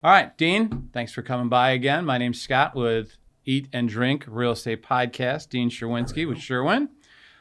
All right, Dean, thanks for coming by again. My name's Scott with Eat and Drink Real Estate Podcast, Dean Sherwinski with Sherwin.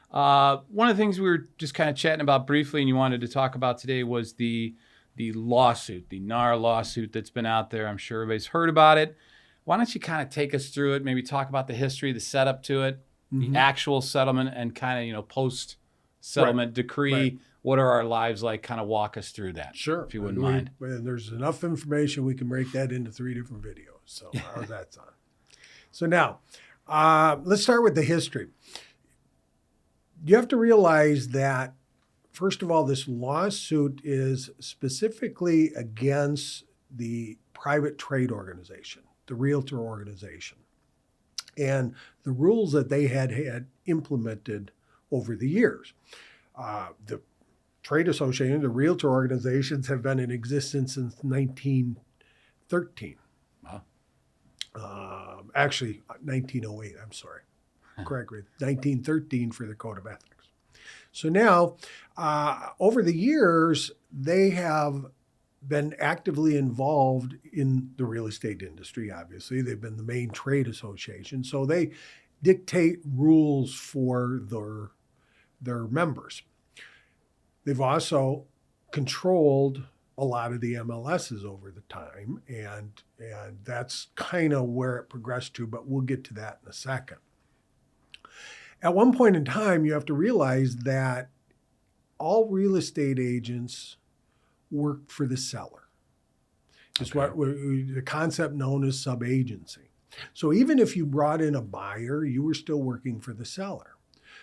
One of the things we were just kind of chatting about briefly and you wanted to talk about today was the lawsuit, the NAR lawsuit that's been out there. I'm sure everybody's heard about it. Why don't you kind of take us through it, maybe talk about the history, the setup to it, the actual settlement, and kind of, post-settlement decree. Right. What are our lives like? Kind of walk us through that, Sure. if you wouldn't mind. And there's enough information, we can break that into 3 different videos. So how's that sound? So now, let's start with the history. You have to realize that, first of all, this lawsuit is specifically against the private trade organization, the realtor organization, and the rules that they had implemented over the years. The trade association, the realtor organizations have been in existence since 1913. Wow. Actually, 1908, I'm sorry. Correct. 1913 for the Code of Ethics. So now, over the years, they have been actively involved in the real estate industry, obviously. They've been the main trade association. So they dictate rules for their members. They've also controlled a lot of the MLSs over the time, and that's kind of where it progressed to, but we'll get to that in a second. At one point in time, you have to realize that all real estate agents worked for the seller. It's what the concept known as subagency. So even if you brought in a buyer, you were still working for the seller.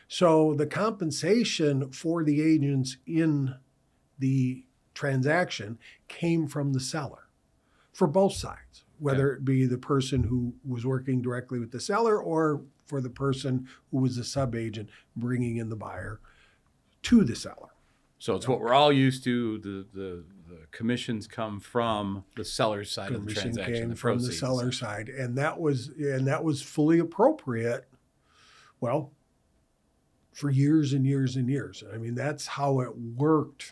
So the compensation for the agents in the transaction came from the seller for both sides, whether it be the person who was working directly with the seller or for the person who was the sub-agent bringing in the buyer to the seller. So it's what we're all used to. The commissions come from the seller's side of the transaction. Came the from the seller side, and that was fully appropriate. Well, for years and years and years. I mean, that's how it worked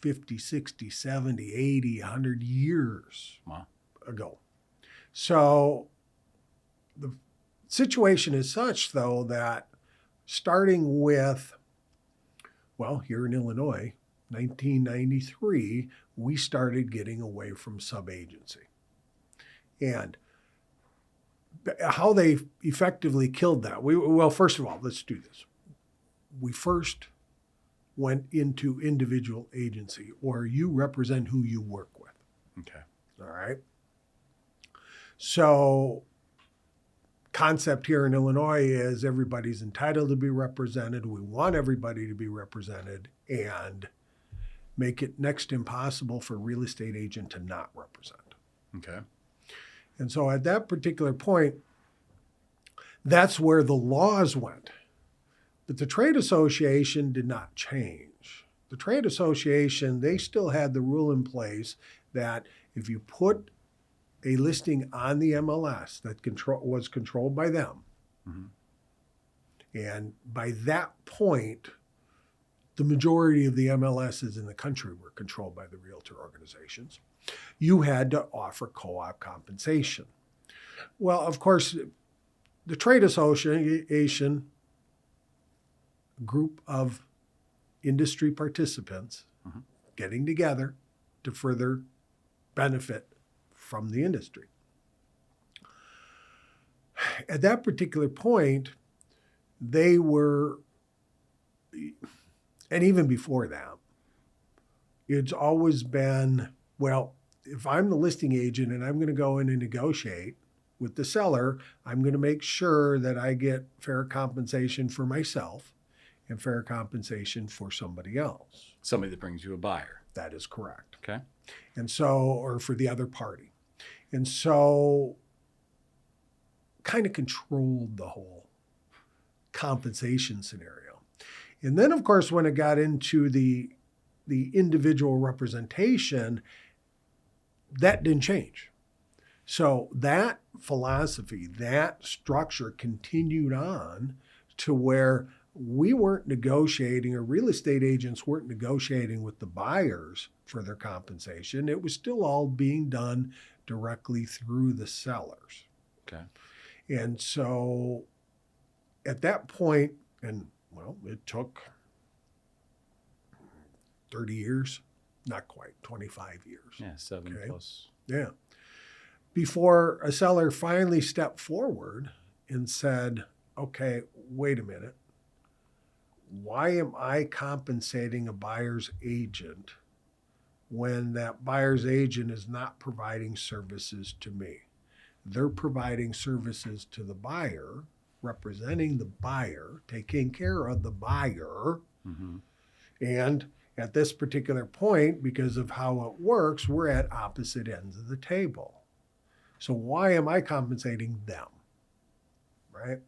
50, 60, 70, 80, 100 years ago. So the situation is such, though, that starting with, here in Illinois, 1993, we started getting away from subagency. And how they effectively killed that. First of all, let's do this. We first went into individual agency, or you represent who you work with. Okay. All right. So concept here in Illinois is everybody's entitled to be represented. We want everybody to be represented and make it next to impossible for a real estate agent to not represent. Okay. And so at that particular point, that's where the laws went. But the trade association did not change. The trade association, they still had the rule in place that if you put a listing on the MLS that was controlled by them, and by that point, the majority of the MLSs in the country were controlled by the realtor organizations, you had to offer co-op compensation. Well, of course, the trade association, group of industry participants getting together to further benefit from the industry. At that particular point, they were, and even before that, it's always been, if I'm the listing agent and I'm going to go in and negotiate with the seller, I'm going to make sure that I get fair compensation for myself and fair compensation for somebody else. Somebody that brings you a buyer. That is correct. Okay. And so, or for the other party. And so, kind of controlled the whole compensation scenario. And then, of course, when it got into the individual representation, that didn't change. So that philosophy, that structure continued on to where we weren't negotiating, or real estate agents weren't negotiating with the buyers for their compensation. It was still all being done directly through the sellers. Okay. And so at that point, and well, it took 30 years, not quite, 25 years. Yeah, 7 Okay. plus. Yeah. Before a seller finally stepped forward and said, okay, wait a minute. Why am I compensating a buyer's agent when that buyer's agent is not providing services to me? They're providing services to the buyer, representing the buyer, taking care of the buyer. Mm-hmm. And at this particular point, because of how it works, we're at opposite ends of the table. So why am I compensating them? Right?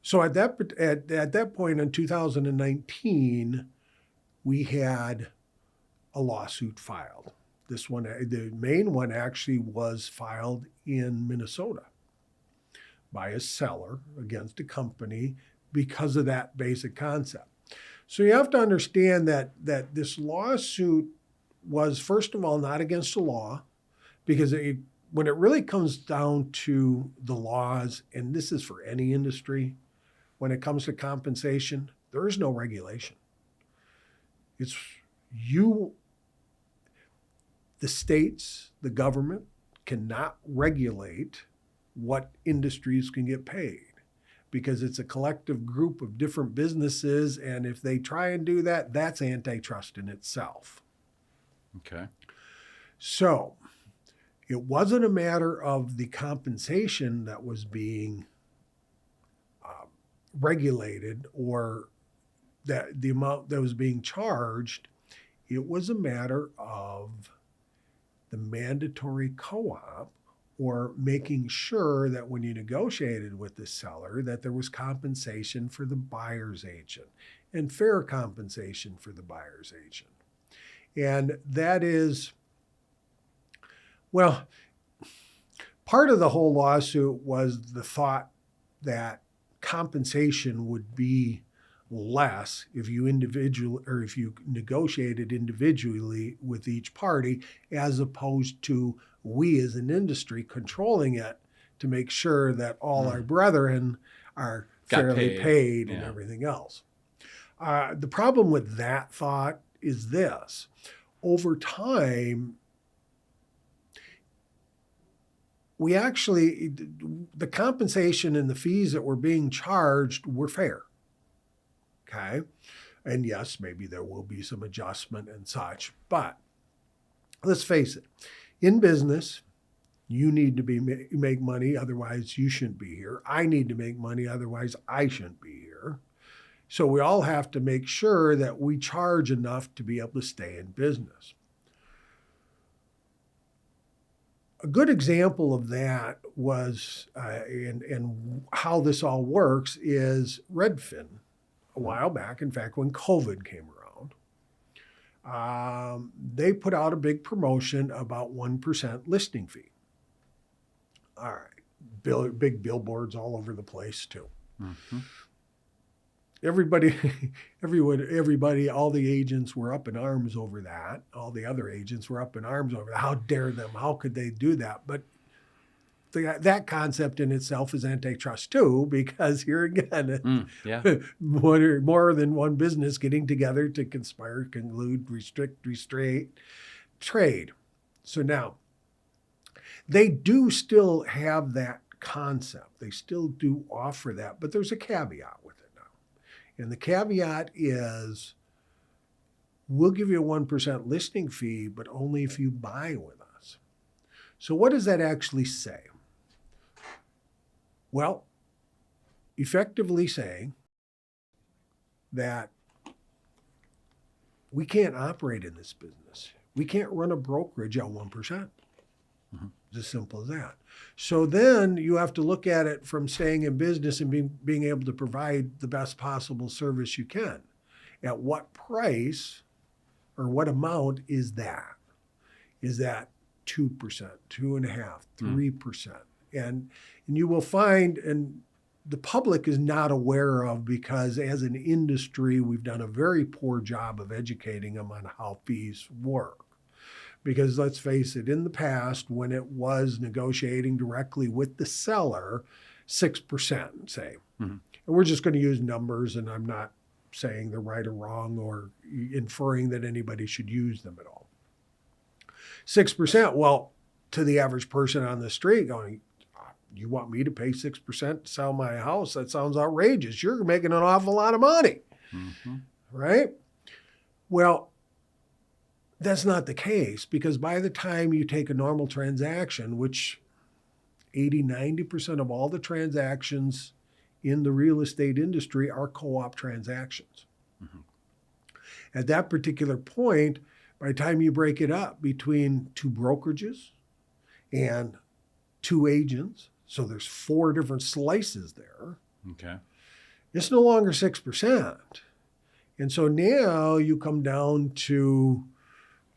So at that point in 2019, we had a lawsuit filed. This one, the main one actually was filed in Minnesota by a seller against a company because of that basic concept. So you have to understand that this lawsuit was, first of all, not against the law, because when it really comes down to the laws, and this is for any industry, when it comes to compensation, there is no regulation. It's you, the states, the government cannot regulate what industries can get paid because it's a collective group of different businesses. And if they try and do that, that's antitrust in itself. Okay. So it wasn't a matter of the compensation that was being regulated or that the amount that was being charged. It was a matter of the mandatory co-op, or making sure that when you negotiated with the seller that there was compensation for the buyer's agent and fair compensation for the buyer's agent. And that is, well, part of the whole lawsuit was the thought that compensation would be less if you negotiated individually with each party, as opposed to we as an industry controlling it to make sure that all our brethren are fairly paid and everything else. The problem with that thought is this: over time, the compensation and the fees that were being charged were fair. Okay. And yes, maybe there will be some adjustment and such, but let's face it, in business, you need to make money, otherwise you shouldn't be here. I need to make money, otherwise I shouldn't be here. So we all have to make sure that we charge enough to be able to stay in business. A good example of that was, and how this all works, is Redfin. A while back, in fact, when COVID came around, they put out a big promotion about 1% listing fee. All right, big billboards all over the place too. Mm-hmm. Everybody, all the agents were up in arms over that. All the other agents were up in arms over that. How dare them? How could they do that? But that concept in itself is antitrust too, because here again, more than one business getting together to conspire, collude, restrict, restrain trade. So now, they do still have that concept. They still do offer that, but there's a caveat with it now. And the caveat is, we'll give you a 1% listing fee, but only if you buy with us. So what does that actually say? Well, effectively saying that we can't operate in this business. We can't run a brokerage on 1%. Mm-hmm. It's as simple as that. So then you have to look at it from staying in business and being able to provide the best possible service you can. At what price or what amount is that? Is that 2%, 2.5%, 3%? And you will find, and the public is not aware of, because as an industry, we've done a very poor job of educating them on how fees work. Because let's face it, in the past, when it was negotiating directly with the seller, 6%, say, and we're just going to use numbers, and I'm not saying they're right or wrong or inferring that anybody should use them at all. 6%, well, to the average person on the street going, you want me to pay 6% to sell my house? That sounds outrageous. You're making an awful lot of money, right? Well, that's not the case, because by the time you take a normal transaction, which 80-90% of all the transactions in the real estate industry are co-op transactions. At that particular point, by the time you break it up between two brokerages and two agents, so there's 4 different slices there. Okay. It's no longer 6%. And so now you come down to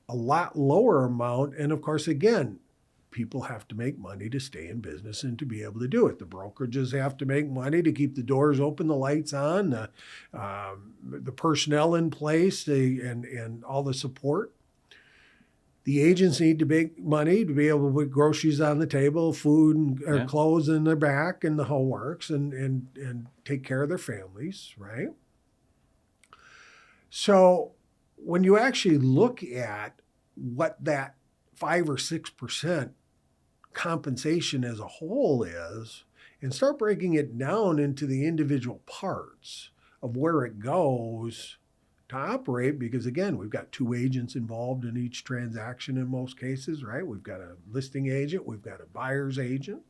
a lot lower amount. And of course, again, people have to make money to stay in business and to be able to do it. The brokerages have to make money to keep the doors open, the lights on, the personnel in place, and all the support. The agents need to make money to be able to put groceries on the table, food or clothes in their back, and the whole works, and take care of their families, right? So when you actually look at what that 5 or 6% compensation as a whole is, and start breaking it down into the individual parts of where it goes to operate, because again, we've got 2 agents involved in each transaction in most cases, right? We've got a listing agent, we've got a buyer's agent,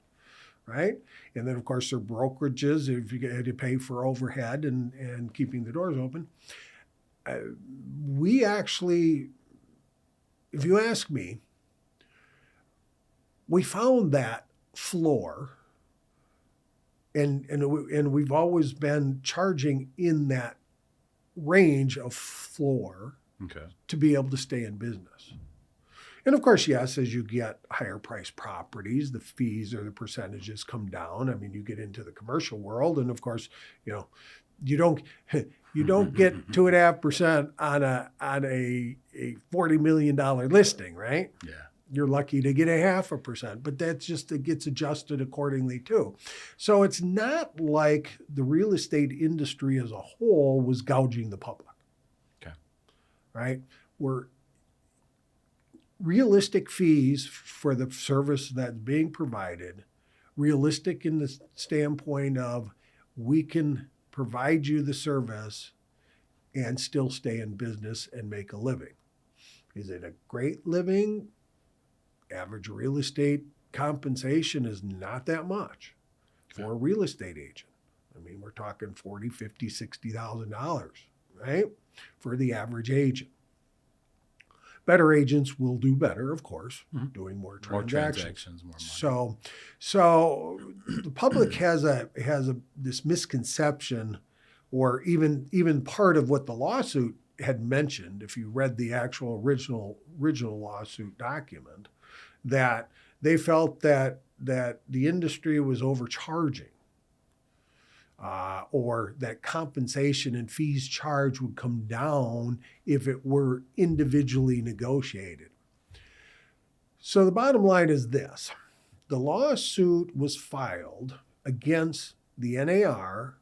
right? And then of course there are brokerages if you had to pay for overhead and keeping the doors open. We actually, if you ask me, we found that floor, and we've always been charging in that range of floor to be able to stay in business. And of course, yes, as you get higher priced properties, the fees or the percentages come down. I mean, you get into the commercial world, and of course, you don't get 2.5% on a $40 million listing, right? Yeah. You're lucky to get 0.5%, but that's just, it gets adjusted accordingly too. So it's not like the real estate industry as a whole was gouging the public. Okay. Right? We're realistic fees for the service that's being provided, realistic in the standpoint of we can provide you the service and still stay in business and make a living. Is it a great living? Average real estate compensation is not that much for a real estate agent. I mean, we're talking $40,000, $50,000, $60,000, right? For the average agent. Better agents will do better, of course, doing more transactions. More money. So the public has this misconception, or even part of what the lawsuit had mentioned, if you read the actual original lawsuit document, that they felt that the industry was overcharging, or that compensation and fees charged would come down if it were individually negotiated. So the bottom line is this. The lawsuit was filed against the NAR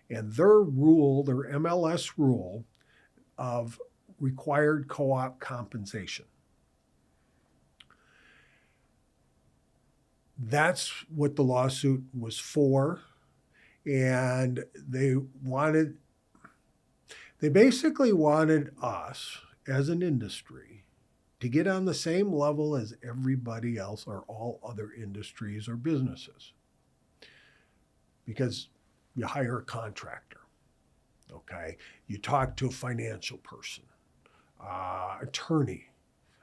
and their rule, their MLS rule of required co-op compensation. That's what the lawsuit was for. And they basically wanted us as an industry to get on the same level as everybody else or all other industries or businesses. Because you hire a contractor, okay? You talk to a financial person, attorney,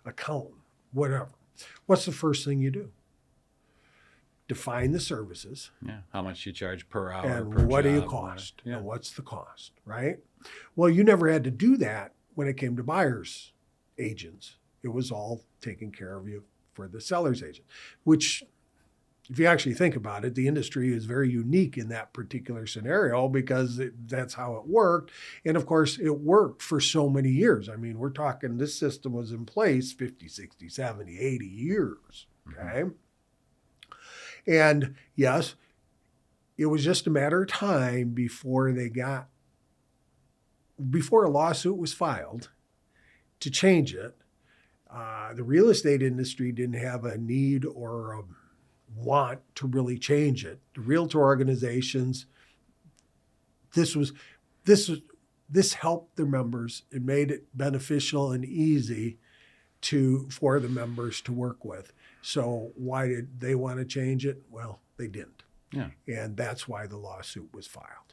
accountant, whatever. What's the first thing you do? Define the services. Yeah. How much you charge per hour. And per what do you job, cost? Yeah. And what's the cost, right? Well, you never had to do that when it came to buyer's agents. It was all taken care of you for the seller's agent, which if you actually think about it, the industry is very unique in that particular scenario because that's how it worked. And of course, it worked for so many years. I mean, we're talking this system was in place 50, 60, 70, 80 years. Okay. And yes, it was just a matter of time before a lawsuit was filed to change it. The real estate industry didn't have a need or a want to really change it. The realtor organizations, this helped their members. It made it beneficial and easy for the members to work with. So why did they want to change it? Well, they didn't. Yeah. And that's why the lawsuit was filed.